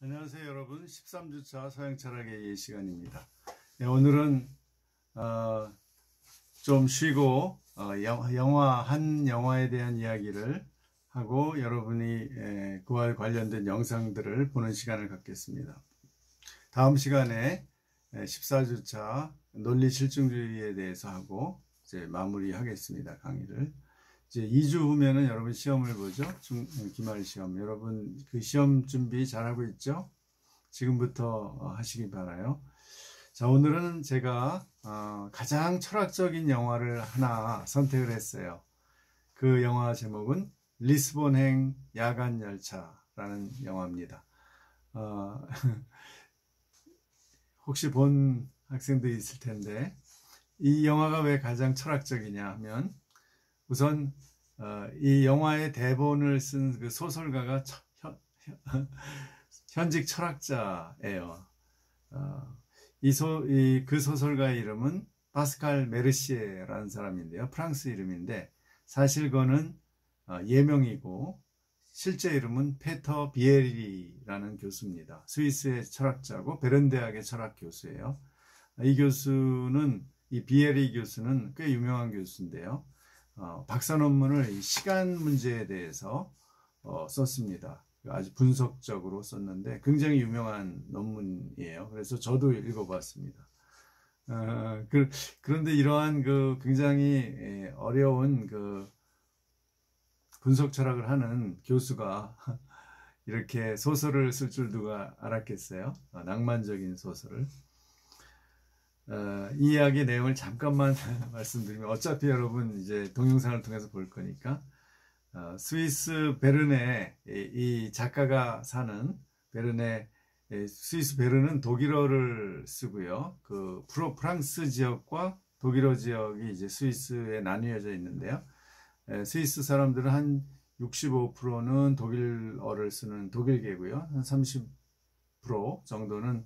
안녕하세요 여러분. 13주차 서양철학의 시간입니다. 네, 오늘은 좀 쉬고 한 영화에 대한 이야기를 하고 여러분이 그와 관련된 영상들을 보는 시간을 갖겠습니다. 다음 시간에 14주차 논리실증주의에 대해서 하고 이제 마무리하겠습니다. 강의를. 이제 2주 후면은 여러분 시험을 보죠. 기말 시험. 여러분 그 시험 준비 잘하고 있죠? 지금부터 하시기 바라요. 자, 오늘은 제가 가장 철학적인 영화를 하나 선택을 했어요. 그 영화 제목은 리스본행 야간열차라는 영화입니다. 혹시 본 학생들이 있을 텐데 이 영화가 왜 가장 철학적이냐 하면 우선 이 영화의 대본을 쓴 그 소설가가 현직 철학자예요. 그 소설가의 이름은 파스칼 메르시에라는 사람인데요. 프랑스 이름인데 사실 그는 예명이고 실제 이름은 페터 비에리라는 교수입니다. 스위스의 철학자고 베른 대학의 철학 교수예요. 이 비에리 교수는 꽤 유명한 교수인데요. 박사 논문을 시간 문제에 대해서 썼습니다. 아주 분석적으로 썼는데 굉장히 유명한 논문이에요. 그래서 저도 읽어봤습니다. 그런데 이러한 그 굉장히 어려운 그 분석 철학을 하는 교수가 이렇게 소설을 쓸 줄 누가 알았겠어요? 낭만적인 소설을. 이 이야기의 내용을 잠깐만 말씀드리면 어차피 여러분 이제 동영상을 통해서 볼 거니까 스위스 베른에 이 작가가 사는 스위스 베른은 독일어를 쓰고요. 그 프랑스 지역과 독일어 지역이 이제 스위스에 나뉘어져 있는데요. 스위스 사람들은 한 65%는 독일어를 쓰는 독일계고요. 한 30% 정도는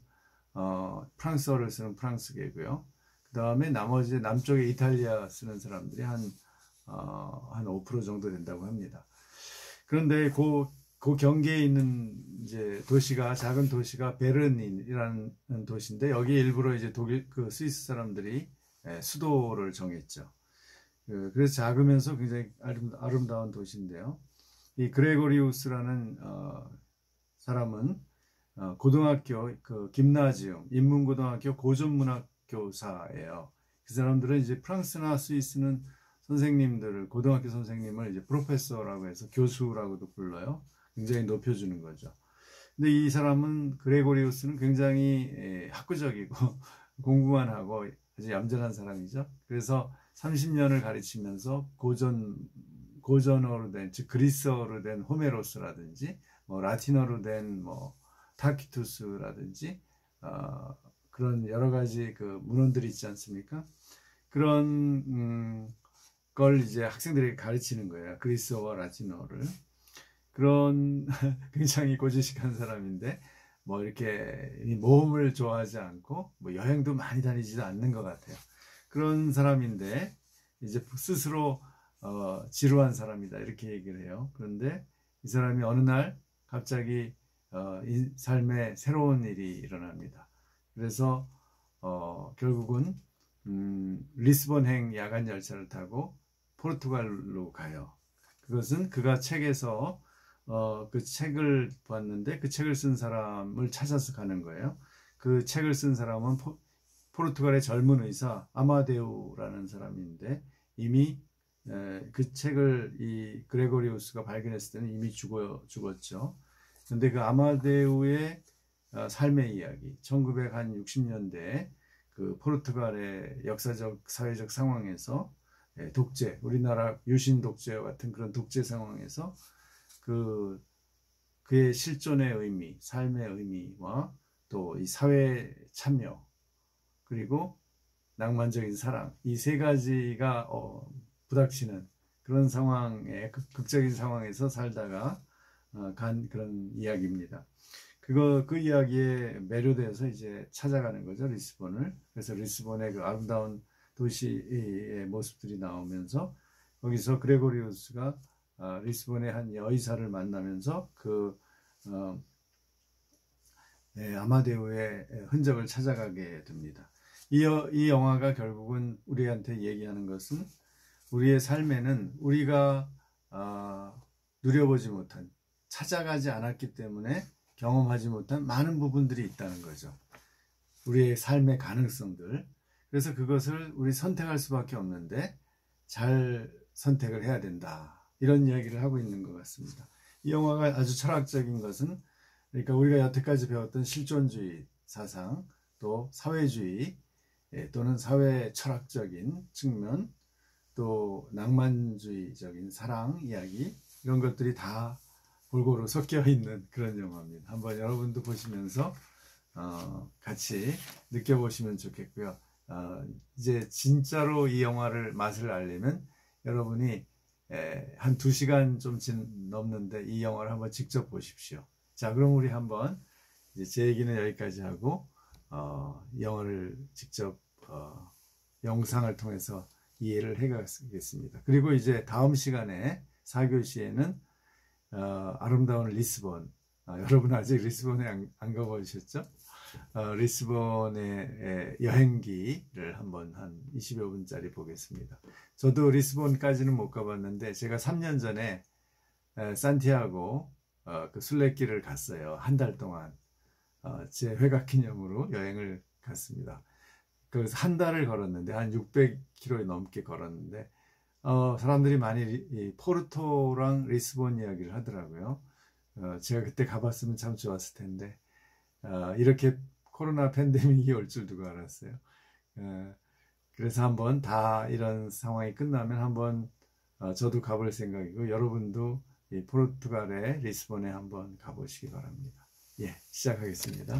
프랑스어를 쓰는 프랑스계고요. 그 다음에 나머지 남쪽에 이탈리아 쓰는 사람들이 한 5% 정도 된다고 합니다. 그런데 그 경계에 있는 이제 작은 도시가 베른이라는 도시인데 여기 일부러 이제 스위스 사람들이 수도를 정했죠. 그래서 작으면서 굉장히 아름다운 도시인데요. 이 그레고리우스라는 사람은 고등학교 김나지움 인문고등학교 고전문학 교사예요. 그 사람들은 이제 프랑스나 스위스는 고등학교 선생님을 이제 프로페서라고 해서 교수라고도 불러요. 굉장히 높여주는 거죠. 근데 이 사람은 그레고리우스는 굉장히 학구적이고 공부만 하고 아주 얌전한 사람이죠. 그래서 30년을 가르치면서 고전어로 된, 즉 그리스어로 된 호메로스라든지 라틴어로 된 타키투스라든지 그런 여러 가지 그 문헌들이 있지 않습니까? 그런 걸 이제 학생들에게 가르치는 거예요. 그리스어와 라틴어를. 그런 굉장히 고지식한 사람인데 이렇게 모험을 좋아하지 않고 여행도 많이 다니지도 않는 것 같아요. 그런 사람인데 이제 스스로 지루한 사람이다 이렇게 얘기를 해요. 그런데 이 사람이 어느 날 갑자기 이 삶에 새로운 일이 일어납니다. 그래서 결국은 리스본행 야간 열차를 타고 포르투갈로 가요. 그것은 그가 책에서 그 책을 봤는데 그 책을 쓴 사람을 찾아서 가는 거예요. 그 책을 쓴 사람은 포르투갈의 젊은 의사 아마데우라는 사람인데 이미 그 책을 이 그레고리우스가 발견했을 때는 이미 죽었죠. 그런데 그 아마데우의 삶의 이야기, 1960년대 그 포르투갈의 역사적 사회적 상황에서 독재, 우리나라 유신 독재와 같은 그런 독재 상황에서 그의 실존의 의미, 삶의 의미와 또 이 사회 참여 그리고 낭만적인 사랑, 이 세 가지가 부닥치는 그런 상황에 극적인 상황에서 살다가 간 그런 이야기입니다. 그 이야기에 매료돼서 이제 찾아가는 거죠, 리스본을. 그래서 리스본의 그 아름다운 도시의 모습들이 나오면서 거기서 아마데우의 흔적을 찾아가게 됩니다. 이 영화가 결국은 우리한테 얘기하는 것은 우리의 삶에는 우리가 누려보지 못한, 찾아가지 않았기 때문에 경험하지 못한 많은 부분들이 있다는 거죠. 우리의 삶의 가능성들. 그래서 그것을 우리 선택할 수밖에 없는데 잘 선택을 해야 된다. 이런 이야기를 하고 있는 것 같습니다. 이 영화가 아주 철학적인 것은, 그러니까 우리가 여태까지 배웠던 실존주의 사상, 또 사회주의, 또는 사회 철학적인 측면, 또 낭만주의적인 사랑 이야기, 이런 것들이 다 골고루 섞여 있는 그런 영화입니다. 한번 여러분도 보시면서 같이 느껴보시면 좋겠고요. 이제 진짜로 이 영화를 맛을 알려면 여러분이 한 2시간 좀 넘는데 이 영화를 한번 직접 보십시오. 자, 그럼 우리 한번 이제 제 얘기는 여기까지 하고 영화를 직접 영상을 통해서 이해를 해가겠습니다. 그리고 이제 다음 시간에 4교시에는 아름다운 리스본, 여러분 아직 리스본에 안 가보셨죠? 리스본의 여행기를 한번 한 20여 분짜리 보겠습니다. 저도 리스본까지는 못 가봤는데 제가 3년 전에 산티아고 그 순례길을 갔어요. 한 달 동안 제 회각 기념으로 여행을 갔습니다. 그래서 한 달을 걸었는데 한 600km 넘게 걸었는데 사람들이 많이 이 포르토랑 리스본 이야기를 하더라고요. 제가 그때 가봤으면 참 좋았을 텐데 이렇게 코로나 팬데믹이 올 줄 누가 알았어요. 그래서 한번 다 이런 상황이 끝나면 한번 저도 가볼 생각이고 여러분도 이 포르투갈의 리스본에 한번 가보시기 바랍니다. 예, 시작하겠습니다.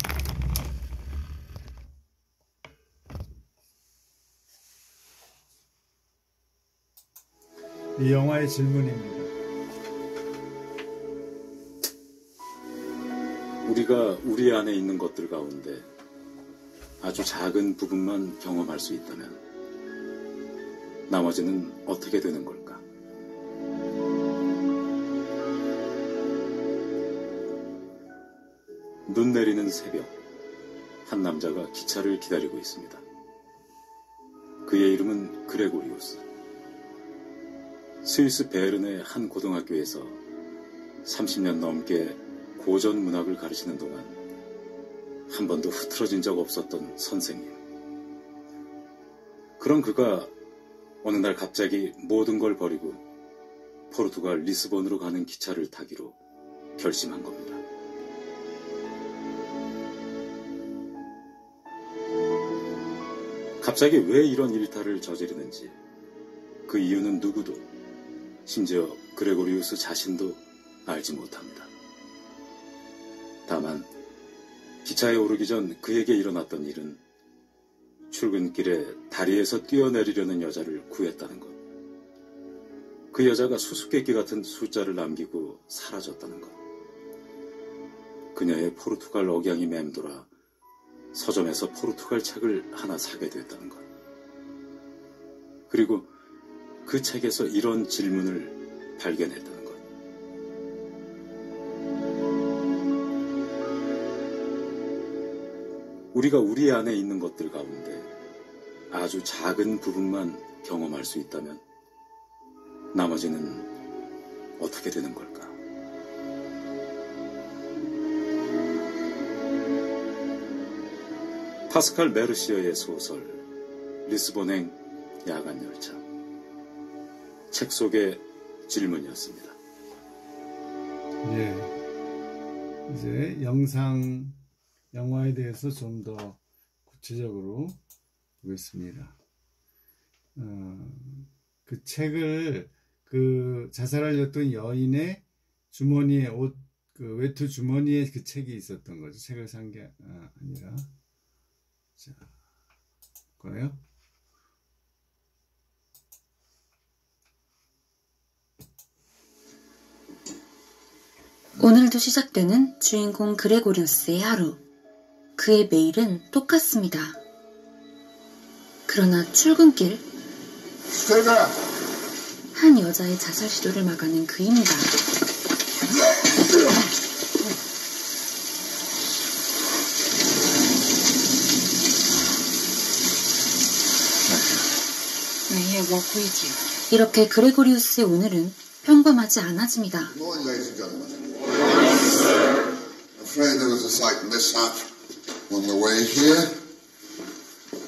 이 영화의 질문입니다. 우리가 우리 안에 있는 것들 가운데 아주 작은 부분만 경험할 수 있다면 나머지는 어떻게 되는 걸까? 눈 내리는 새벽, 한 남자가 기차를 기다리고 있습니다. 그의 이름은 그레고리우스. 스위스 베른의 한 고등학교에서 30년 넘게 고전 문학을 가르치는 동안 한 번도 흐트러진 적 없었던 선생님. 그런 그가 어느 날 갑자기 모든 걸 버리고 포르투갈 리스본으로 가는 기차를 타기로 결심한 겁니다. 갑자기 왜 이런 일탈을 저지르는지 그 이유는 누구도, 심지어 그레고리우스 자신도 알지 못합니다. 다만 기차에 오르기 전 그에게 일어났던 일은 출근길에 다리에서 뛰어내리려는 여자를 구했다는 것. 그 여자가 수수께끼 같은 숫자를 남기고 사라졌다는 것. 그녀의 포르투갈 억양이 맴돌아 서점에서 포르투갈 책을 하나 사게 됐다는 것. 그리고 그 책에서 이런 질문을 발견했다는 것. 우리가 우리 안에 있는 것들 가운데 아주 작은 부분만 경험할 수 있다면 나머지는 어떻게 되는 걸까? 파스칼 메르시어의 소설 리스본행 야간열차. 책 속의 질문이었습니다. 예, 이제 영화에 대해서 좀 더 구체적으로 보겠습니다. 그 책을 그 자살하였던 여인의 주머니에 그 외투 주머니에 그 책이 있었던 거죠. 책을 산 게 아니라. 자, 거예요. 오늘도 시작되는 주인공 그레고리우스의 하루. 그의 매일은 똑같습니다. 그러나 출근길, 한 여자의 자살 시도를 막아낸 그입니다. walk with you. 이렇게 그레고리우스의 오늘은 평범하지 않아집니다. Good morning, ladies and gentlemen. I'm afraid there was a slight mishap on the way here.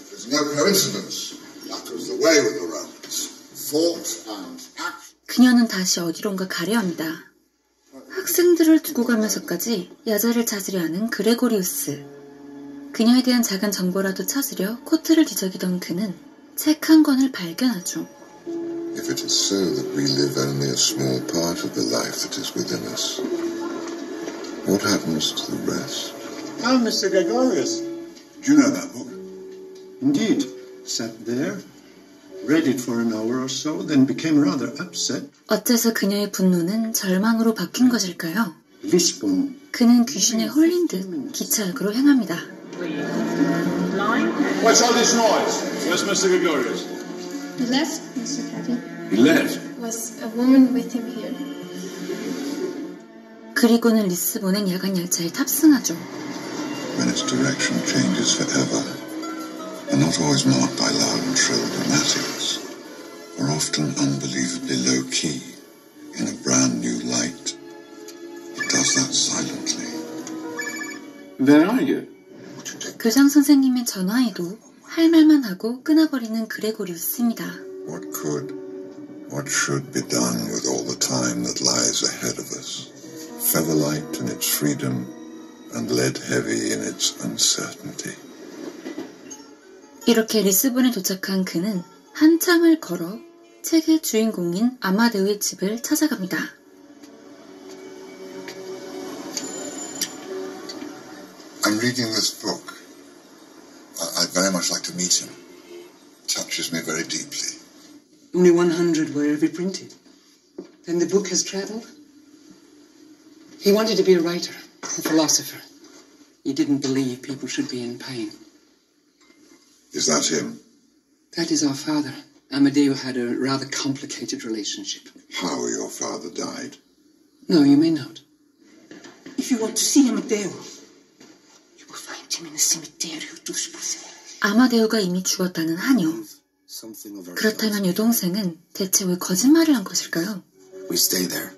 There's no coincidence. That was the way with the Romans. Thought and action. 그녀는 다시 어디론가 가려 합니다. 학생들을 두고 가면서까지 여자를 찾으려 하는 그레고리우스. 그녀에 대한 작은 정보라도 찾으려 코트를 뒤적이던 그는 책 한 권을 발견하죠. If it is so that we live only a small part of the life that is within us, what happens to the rest? Ah, Mr. Gregorius. Do you know that book? Indeed. Sat there, read it for an hour or so, then became rather upset. 어째서 그녀의 분노는 절망으로 바뀐 것일까요? Lisbon. 그는 귀신에 홀린 듯 기차역으로 향합니다. What's all this noise? Where's Mr. Gregorius? He left, Mr. Caddy. He left? Was a woman with him here. 그리고는 리스본행 야간 열차에 탑승하죠. When its direction changes forever, and not always marked by loud and shrill dramatics, or often unbelievably low-key, in a brand new light, it does that silently. Where are you? 교장 선생님의 전화에도 할 말만 하고 끊어버리는 그레고리우스입니다. What should be done with all the time that lies ahead of us? Feather light in its freedom, and lead heavy in its uncertainty. 이렇게 리스본에 도착한 그는 한참을 걸어 책의 주인공인 아마데우의 집을 찾아갑니다. I'm reading this book. I'd very much like to meet him. It touches me very deeply. Only 100 were ever printed. Then the book has traveled. He wanted to be a writer, a philosopher. He didn't believe people should be in pain. Is that him? That is our father. Amadeo had a rather complicated relationship. How your father died? No, you may not. If you want to see Amadeo, you will find him in the Cementerio dos Buceros. 아마데우가 이미 죽었다는 한여. 그렇다면 여동생은 대체 왜 거짓말을 한 것일까요? We stay there,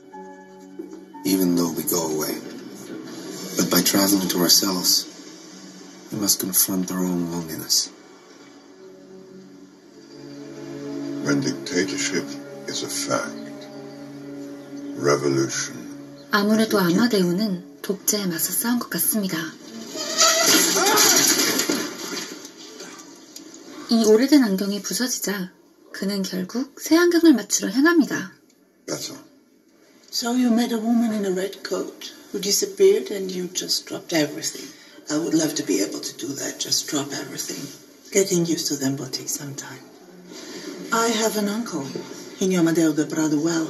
even though we go away. But by traveling to ourselves, we must confront our own loneliness. When dictatorship is a fact, revolution. 아무래도 아마데우는 독재에 맞서 싸운 것 같습니다. 이 오래된 안경이 부서지자 그는 결국 새 안경을 맞추러 향합니다. Better. So you met a woman in a red coat who disappeared and you just dropped everything. I would love to be able to do that, just drop everything. Getting used to them will take some time. I have an uncle. He knew Amadeo de Prado well.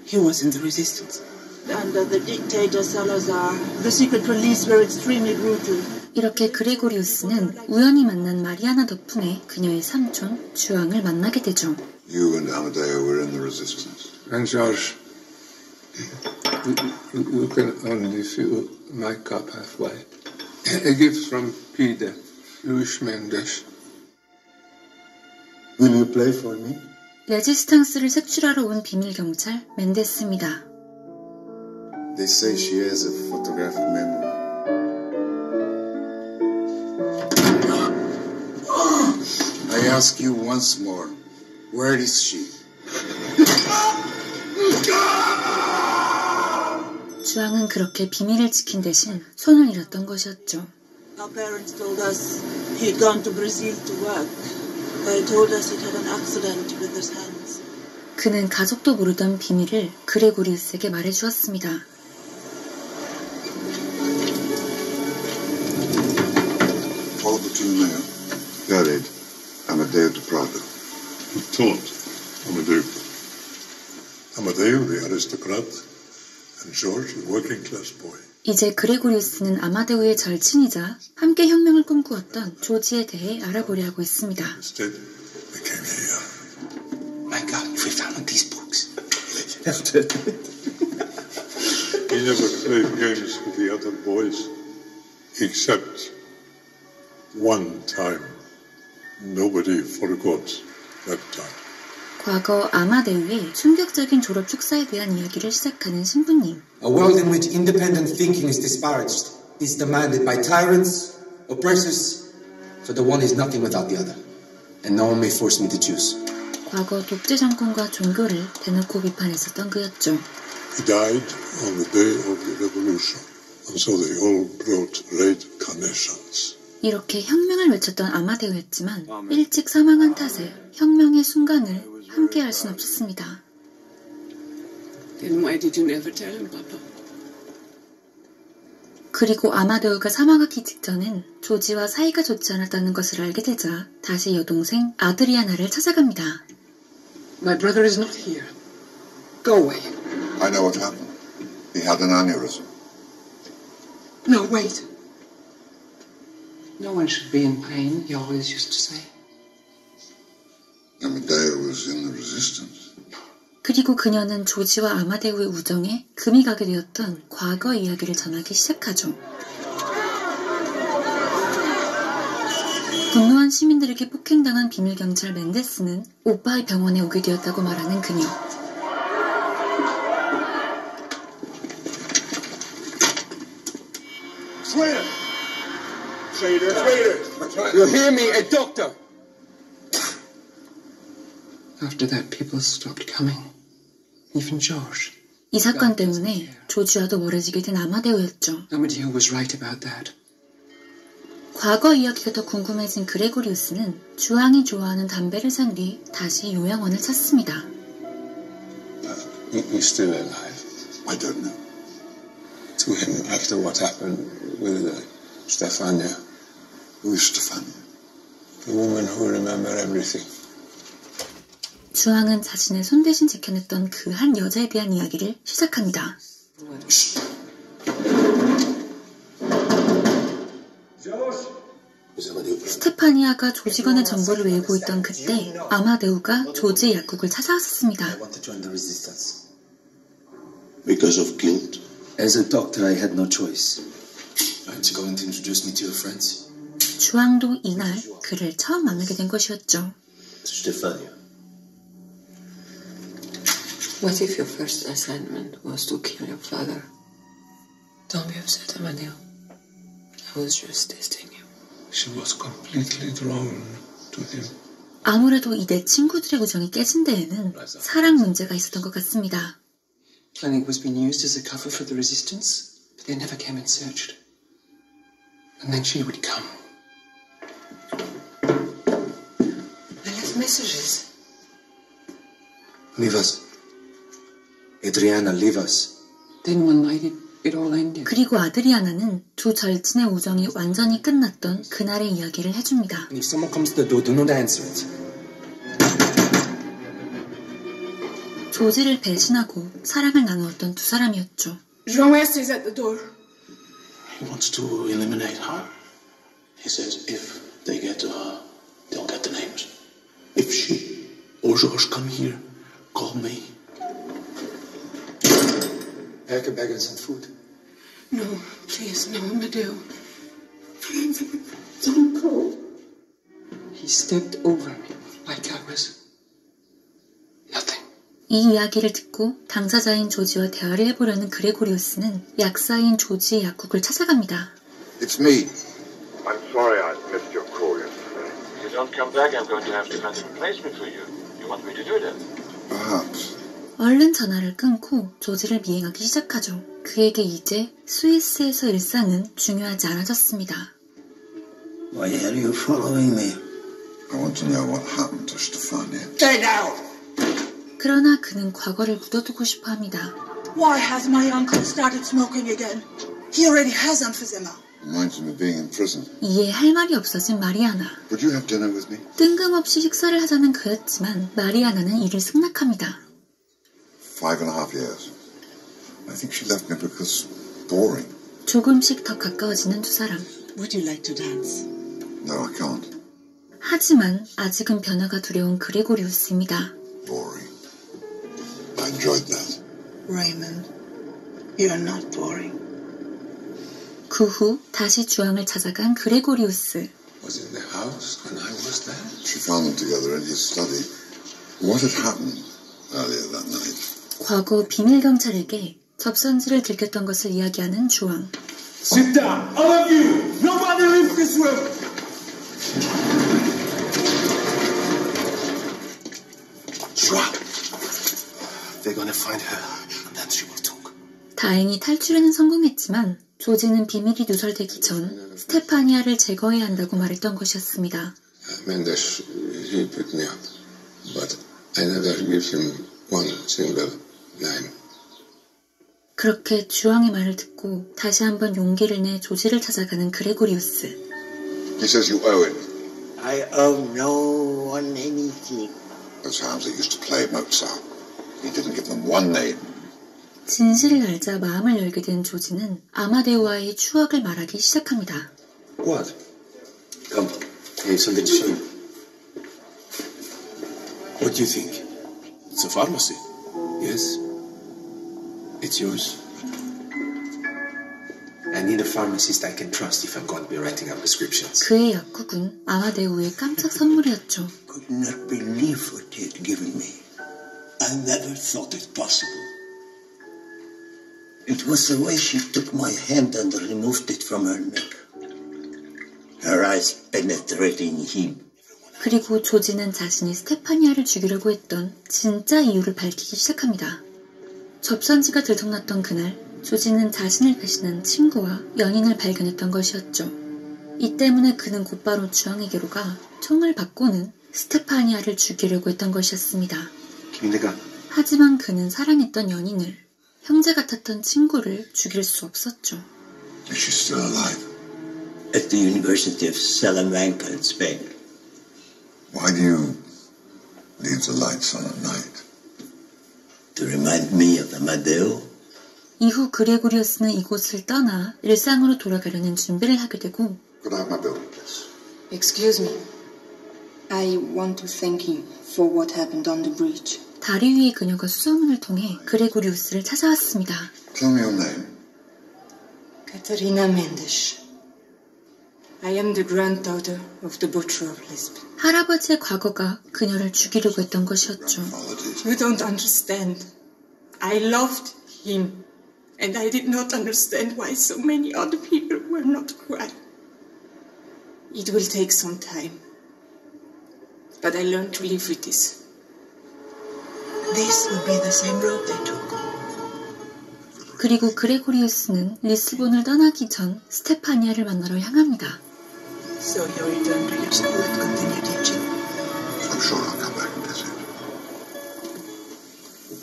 He was in the resistance. Under the dictator Salazar, the secret police were extremely brutal. 이렇게 그레고리우스는 우연히 만난 마리아나 덕분에 그녀의 삼촌 주앙을 만나게 되죠. You and Amadeo were in the resistance. And George, you can only fill my cup halfway. A gift from Peter, Luis Mendes. Will you play for me? 레지스탕스를 색출하러 온 비밀 경찰 멘데스입니다. They say she has a photographic memory. I ask you once more, where is she? 주앙은 그렇게 비밀을 지킨 대신 손을 잃었던 것이었죠. Our parents told us he'd gone to Brazil to work. They told us he'd had an accident with his hands. 그는 가족도 모르던 비밀을 그레고리우스에게 말해주었습니다. Follow the two men. Buried Amadeo de Prado. Who taught Amadeo? Amadeo, the aristocrat, and George, the working class boy. 이제 그레고리우스는 아마데우의 절친이자 함께 혁명을 꿈꾸었던 조지에 대해 알아보려 하고 있습니다. Instead, they came here. My God, if we found these books. He never played games with the other boys, except one time. Nobody forgot that time. 과거 아마데우의 충격적인 졸업 축사에 대한 이야기를 시작하는 신부님. A world in which independent thinking is disparaged, is demanded by tyrants, oppressors, for the one is nothing without the other, and no one may force me to choose. 과거 독재 정권과 종교를 대놓고 비판했었던 그였죠. He died on the day of the revolution, and so they all brought red carnations. 이렇게 혁명을 외쳤던 아마데우였지만 일찍 사망한 탓에 혁명의 순간을 함께할 순 없었습니다. Then why did you never tell him, Papa? 그리고 아마데우가 사망하기 직전엔 조지와 사이가 좋지 않았다는 것을 알게 되자 다시 여동생 아드리아나를 찾아갑니다. My brother is not here. Go away. I know what happened. He had an aneurysm. No, wait. No one should be in pain, he always used to say. Amadeo was in the resistance. 그리고 그녀는 조지와 아마데우의 우정에 금이 가게 되었던 과거 이야기를 전하기 시작하죠. 분노한 시민들에게 폭행당한 비밀경찰 멘데스는 오빠의 병원에 오게 되었다고 말하는 그녀. Traitor! Traitor! Traitor! You hear me, a doctor! After that, people stopped coming. Even George. 이 사건 때문에 조지와도 멀어지게 된 아마데우였죠. Amadeo was right about that. 과거 이야기가 더 궁금해진 그레고리우스는 주왕이 좋아하는 담배를 산 뒤 다시 요양원을 찾습니다. He's still alive. I don't know. To him, after what happened with Stefania. Who is Stefania? The woman who remembered everything. 주왕은 자신의 손 대신 지켜냈던 그 한 여자에 대한 이야기를 시작합니다. 스테파니아가 조직원의 정보를 외우고 있던 그때 아마데우가 조지의 약국을 찾아왔었습니다. Because of guilt? As a doctor, I had no choice. Aren't you going to introduce me to your friends? 주왕도 이날 그를 처음 만나게 된 것이었죠. Stefania. What if your first assignment was to kill your father? Don't be upset, Amadeo. I was just testing you. She was completely drawn to him. 아무래도 이 네 친구들의 우정이 깨진 데에는 사랑 문제가 있었던 것 같습니다. Planning was being used as a cover for the resistance, but they never came and searched. And then she would come. I left messages. Leave us. Adriana, leave us. Then one night it all ended. 그리고 아드리아나는 두 절친의 우정이 완전히 끝났던 그날의 이야기를 해줍니다. If someone comes to the door, do not answer it. 조지를 배신하고 사랑을 나누었던 두 사람이었죠. Jean West is at the door. He wants to eliminate her. He says if they get to her, they'll get the names. If she or George come here, call me. Pack a bag and some food. No, please, no, Amadeo. Please, don't go. He stepped over me like I was nothing. 이 이야기를 듣고 당사자인 조지와 대화를 해보려는 그레고리우스는 약사인 조지의 약국을 찾아갑니다. It's me. I'm sorry I missed your call yesterday. If you don't come back, I'm going to have to find a replacement for you. You want me to do that? Perhaps. 얼른 전화를 끊고 조지를 미행하기 시작하죠. 그에게 이제 스위스에서 일상은 중요하지 않아졌습니다. Why are you following me? I want to know what happened to Stefania. Get out! 그러나 그는 과거를 묻어두고 싶어 합니다. Why has my uncle started smoking again? He already has emphysema. Reminds him of being in prison. 이에 할 말이 없어진 마리아나. Would you have dinner with me? 뜬금없이 식사를 하자는 그였지만 마리아나는 이를 승낙합니다. 5.5 years. I think she left me because boring. 조금씩 더 가까워지는 두 사람. Would you like to dance? No, I can't. 하지만 아직은 변화가 두려운 그레고리우스입니다. Boring. I enjoyed that. Raymond, you're not boring. 그 후 다시 주왕을 찾아간 그레고리우스. Was in the house when I was there. She found them together in his study. What had happened earlier that night? 과거 비밀 경찰에게 접선지를 들켰던 것을 이야기하는 주왕. Sit down, all of you. Nobody leave this room. Joa. They're gonna find her, and then she will talk. 다행히 탈출에는 성공했지만 조지는 비밀이 누설되기 전 스테파니아를 제거해야 한다고 말했던 것이었습니다. Mendes, he picked me up, but I never gave him one single line. 그렇게 주왕의 말을 듣고 다시 한번 용기를 내 조지를 찾아가는 그레고리우스. He says you owe him. I owe no one anything. Those hounds that used to play Mozart. He didn't give them one name. 진실을 알자 마음을 열게 된 조지는 아마데우와의 추억을 말하기 시작합니다. What? Come, I have something to show you. What do you think? It's a pharmacy. Yes. It's yours. I need a pharmacist I can trust if I'm going to be writing out prescriptions. 그의 약국은 아마데우의 깜짝 선물이었죠. Could not believe what he had given me. I never thought it possible. It was the way she took my hand and removed it from her neck. Her eyes penetrating him. 그리고 조지는 자신이 스테파니아를 죽이려고 했던 진짜 이유를 밝히기 시작합니다. 접선지가 들통났던 그날 조지는 자신을 배신한 친구와 연인을 발견했던 것이었죠. 이 때문에 그는 곧바로 주왕에게로 가 총을 바꾸는 스테파니아를 죽이려고 했던 것이었습니다. 하지만 그는 사랑했던 연인을, 형제 같았던 친구를 죽일 수 없었죠. Is she still alive? At the University of Salamanca in Spain. Why do you leave the lights on at night? To remind me of Amadeo. 이후 그레고리우스는 이곳을 떠나 일상으로 돌아가려는 준비를 하게 되고. Could I have my building, please? Excuse me. I want to thank you for what happened on the bridge. 다리 위의 그녀가 수소문을 통해 그레고리우스를 찾아왔습니다. Tell me your name. Caterina Mendes. I am the granddaughter of the butcher of Lisbon. 할아버지의 과거가 그녀를 죽이려고 했던 것이었죠. You don't understand. I loved him, and I did not understand why so many other people were not crying. It will take some time, but I learned to live with this. This will be the same road they took. 그리고 그레고리우스는 리스본을 떠나기 전 스테파니아를 만나러 향합니다. So you return to your school and continue teaching? I'm sure I'll come back and visit.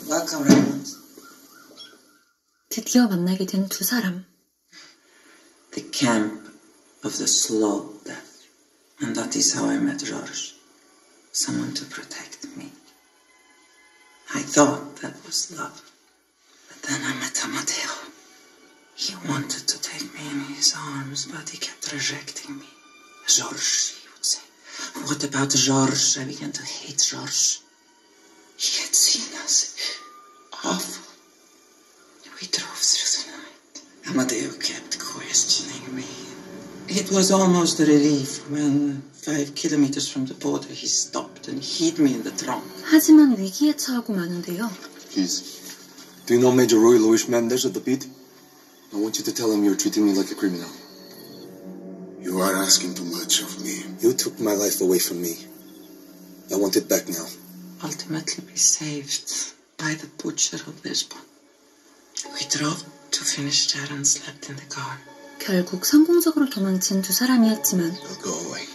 Welcome, Raymond. 드디어 만나게 된 두 사람. The camp of the slow death. And that is how I met George. Someone to protect me. I thought that was love. But then I met Amadeo. He wanted to take me in his arms, but he kept rejecting me. George, he would say. What about George? I began to hate George. He had seen us. Awful. We drove through the night. Amadeo kept questioning me. It was almost a relief when 5 kilometers from the border he stopped and hid me in the trunk. 하지만 위기에 처하고 마는데요. Please. Do you know Major Roy Luis Mendes of the beat? I want you to tell him you're treating me like a criminal. You are asking too much of me. You took my life away from me. I want it back now. Ultimately be saved by the butcher of Lisbon. We drove to finish there and slept in the car. 결국 성공적으로 도망친 두 사람이었지만 I'll go away.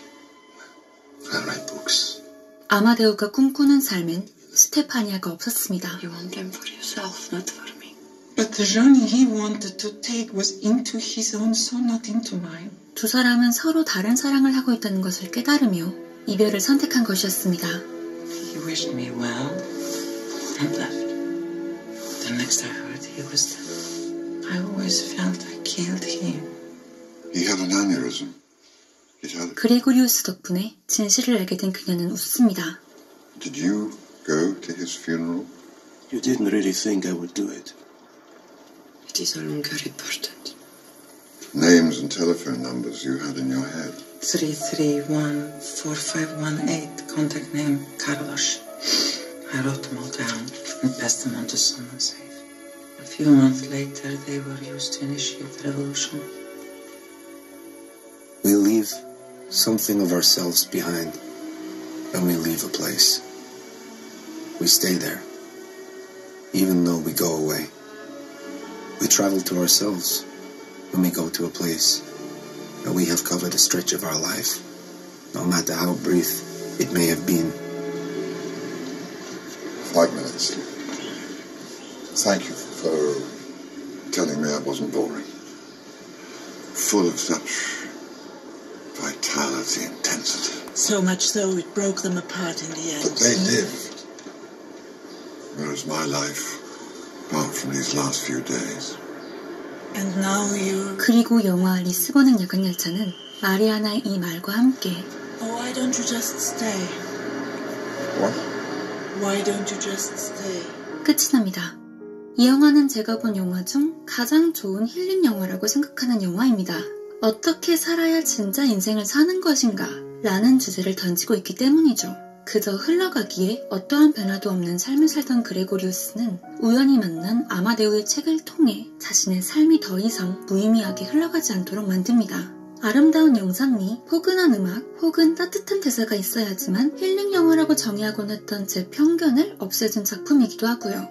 I'll write books. 아마데우가 꿈꾸는 삶엔 스테파니아가 없었습니다. You want them for yourself, not for me. But the journey he wanted to take was into his own soul, not into mine. 두 사람은 서로 다른 사랑을 하고 있다는 것을 깨달으며 이별을 선택한 것이었습니다. He wished me well and left. The next I heard he was dead. I always felt I killed him. He had an aneurysm. It had... 그레고리우스 덕분에 진실을 알게 된 그녀는 웃습니다. Did you go to his funeral? You didn't really think I would do it. It is no longer important. Names and telephone numbers you had in your head. 331-4518, contact name Carlos. I wrote them all down and passed them on to someone safe. A few months later, they were used to initiate the revolution. We leave something of ourselves behind when we leave a place. We stay there, even though we go away. We travel to ourselves when we go to a place that we have covered a stretch of our life, no matter how brief it may have been. 5 minutes. Thank you for telling me I wasn't boring. Full of such vitality, intensity. So much so it broke them apart in the end. But they lived. Whereas my life, apart from these last few days. And now you're... 그리고 영화 리스본행 야간열차는 마리아나의 이 말과 함께 Oh, why don't you just stay? What? Why don't you just stay? 끝이 납니다. 이 영화는 제가 본 영화 중 가장 좋은 힐링 영화라고 생각하는 영화입니다. 어떻게 살아야 진짜 인생을 사는 것인가? 라는 주제를 던지고 있기 때문이죠. 그저 흘러가기에 어떠한 변화도 없는 삶을 살던 그레고리우스는 우연히 만난 아마데우의 책을 통해 자신의 삶이 더 이상 무의미하게 흘러가지 않도록 만듭니다. 아름다운 영상미, 포근한 음악, 혹은 따뜻한 대사가 있어야지만 힐링 영화라고 정의하곤 했던 제 편견을 없애준 작품이기도 하고요.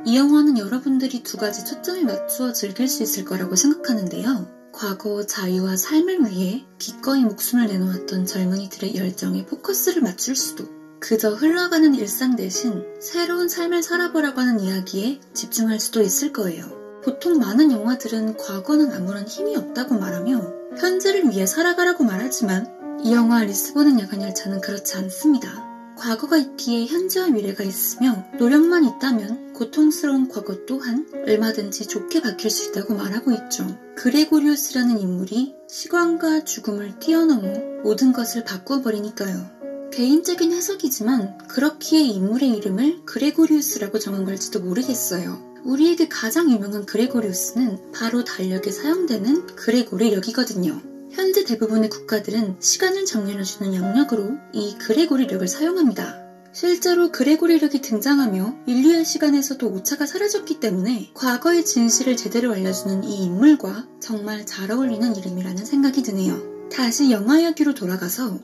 이 영화는 여러분들이 두 가지 초점을 맞추어 즐길 수 있을 거라고 생각하는데요. 과거 자유와 삶을 위해 기꺼이 목숨을 내놓았던 젊은이들의 열정에 포커스를 맞출 수도, 그저 흘러가는 일상 대신 새로운 삶을 살아보라고 하는 이야기에 집중할 수도 있을 거예요. 보통 많은 영화들은 과거는 아무런 힘이 없다고 말하며 현재를 위해 살아가라고 말하지만 이 영화 리스본행 야간열차는 그렇지 않습니다. 과거가 있기에 현재와 미래가 있으며 노력만 있다면 고통스러운 과거 또한 얼마든지 좋게 바뀔 수 있다고 말하고 있죠. 그레고리우스라는 인물이 시간과 죽음을 뛰어넘어 모든 것을 바꿔버리니까요. 개인적인 해석이지만 그렇기에 인물의 이름을 그레고리우스라고 정한 걸지도 모르겠어요. 우리에게 가장 유명한 그레고리우스는 바로 달력에 사용되는 그레고리력이거든요. 현재 대부분의 국가들은 시간을 정렬해주는 영역으로 이 그레고리력을 사용합니다. 실제로 그레고리력이 등장하며 인류의 시간에서도 오차가 사라졌기 때문에 과거의 진실을 제대로 알려주는 이 인물과 정말 잘 어울리는 이름이라는 생각이 드네요. 다시 영화 이야기로 돌아가서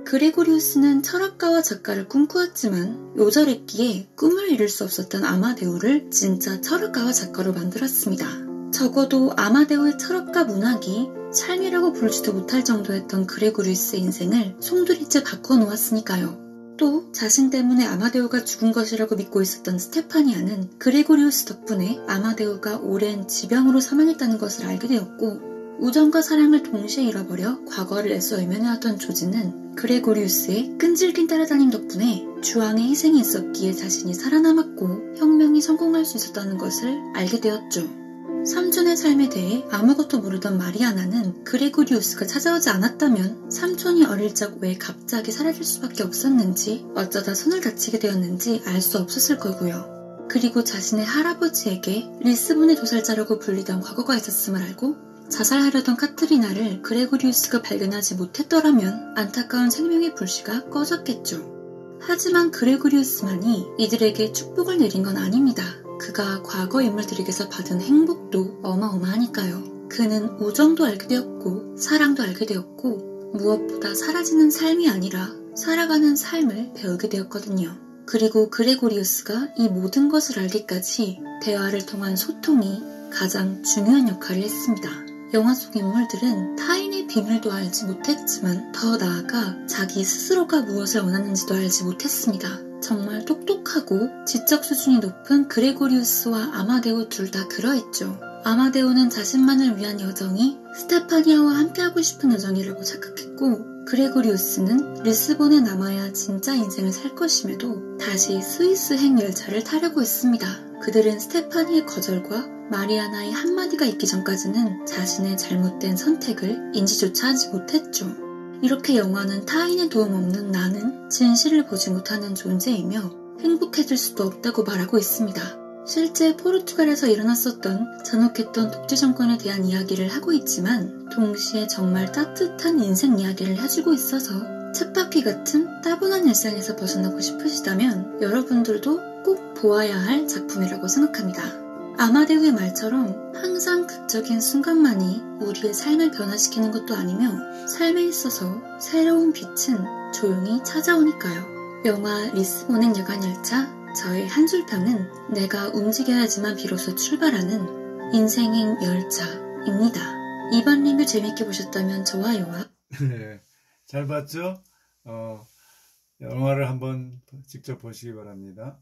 그레고리우스는 철학가와 작가를 꿈꾸었지만 요절했기에 꿈을 이룰 수 없었던 아마데우를 진짜 철학가와 작가로 만들었습니다. 적어도 아마데우의 철학과 문학이 삶이라고 부르지도 못할 정도였던 그레고리우스의 인생을 송두리째 바꿔놓았으니까요. 또 자신 때문에 아마데우가 죽은 것이라고 믿고 있었던 스테파니아는 그레고리우스 덕분에 아마데우가 오랜 지병으로 사망했다는 것을 알게 되었고, 우정과 사랑을 동시에 잃어버려 과거를 애써 외면해왔던 조지는 그레고리우스의 끈질긴 따라다님 덕분에 주왕의 희생이 있었기에 자신이 살아남았고 혁명이 성공할 수 있었다는 것을 알게 되었죠. 삼촌의 삶에 대해 아무것도 모르던 마리아나는 그레고리우스가 찾아오지 않았다면 삼촌이 어릴 적 왜 갑자기 사라질 수밖에 없었는지, 어쩌다 손을 다치게 되었는지 알 수 없었을 거고요. 그리고 자신의 할아버지에게 리스본의 도살자라고 불리던 과거가 있었음을 알고 자살하려던 카트리나를 그레고리우스가 발견하지 못했더라면 안타까운 생명의 불씨가 꺼졌겠죠. 하지만 그레고리우스만이 이들에게 축복을 내린 건 아닙니다. 그가 과거 인물들에게서 받은 행복도 어마어마하니까요. 그는 우정도 알게 되었고 사랑도 알게 되었고 무엇보다 사라지는 삶이 아니라 살아가는 삶을 배우게 되었거든요. 그리고 그레고리우스가 이 모든 것을 알기까지 대화를 통한 소통이 가장 중요한 역할을 했습니다. 영화 속 인물들은 타인의 비밀도 알지 못했지만 더 나아가 자기 스스로가 무엇을 원하는지도 알지 못했습니다. 정말 똑똑하고 지적 수준이 높은 그레고리우스와 아마데우 둘 다 그러했죠. 아마데우는 자신만을 위한 여정이 스테파니아와 함께하고 싶은 여정이라고 착각했고, 그레고리우스는 리스본에 남아야 진짜 인생을 살 것임에도 다시 스위스행 열차를 타려고 했습니다. 그들은 스테파니의 거절과 마리아나의 한마디가 있기 전까지는 자신의 잘못된 선택을 인지조차 하지 못했죠. 이렇게 영화는 타인의 도움 없는 나는 진실을 보지 못하는 존재이며 행복해질 수도 없다고 말하고 있습니다. 실제 포르투갈에서 일어났었던 잔혹했던 독재 정권에 대한 이야기를 하고 있지만 동시에 정말 따뜻한 인생 이야기를 해주고 있어서 쳇바퀴 같은 따분한 일상에서 벗어나고 싶으시다면 여러분들도 꼭 보아야 할 작품이라고 생각합니다. 아마데우의 말처럼 항상 극적인 순간만이 우리의 삶을 변화시키는 것도 아니며 삶에 있어서 새로운 빛은 조용히 찾아오니까요. 영화 리스본행 야간열차 저의 한 줄평은 내가 움직여야지만 비로소 출발하는 인생행 열차입니다. 이번 리뷰 재밌게 보셨다면 좋아요와 네, 잘 봤죠? 영화를 한번 직접 보시기 바랍니다.